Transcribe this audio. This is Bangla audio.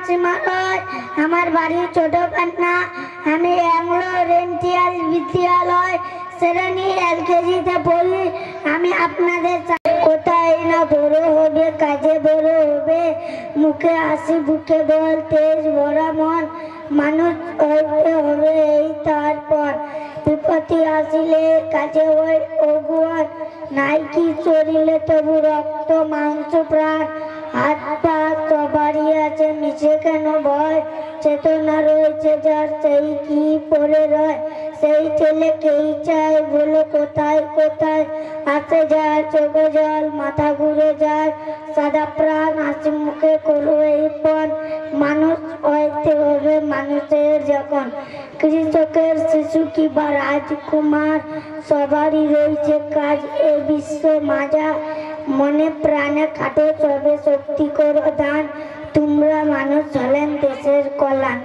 সীমালয়, আমার বাড়ি ছোট পাটনা। আমি অ্যাংলো রেন্টিয়াল বিদ্যালয় শ্রেণী এলকেজিতে পড়ি। আমি আপনাদের কোথায় না বড় হবে, কাজে বড় হবে, মুখে হাসি বুকে বল, তেজ ভরা মন, মানুষ হইতে হবে এই তারপর। বিপত্তি আসিলে কাজে ওই অগুয়ার, নাইকি চলিলে তবু রক্ত মাংস প্রাণ। হাত পা সবারই আছে, মিছে কেন ভয়? চেতনা রয়েছে যার, সেই কি পড়ে রয়? সেই ছেলেকেই চাই বলো কোথায় কোথায়? আসে যায় চোখে জল, মাথা ঘুরে যায়, সাদা প্রাণ হাসি মুখে করো এই পণ। মানুষ হইতে হবে মানুষের যখন, কৃষকের শিশু কিংবা রাজকুমার, সবারই রয়েছে কাজ এ বিশ্ব মাজা। মনে প্রাণে খাটো, সবে শক্তি করো দান, তোমরা মানুষ হলেন দেশের কল্যাণ।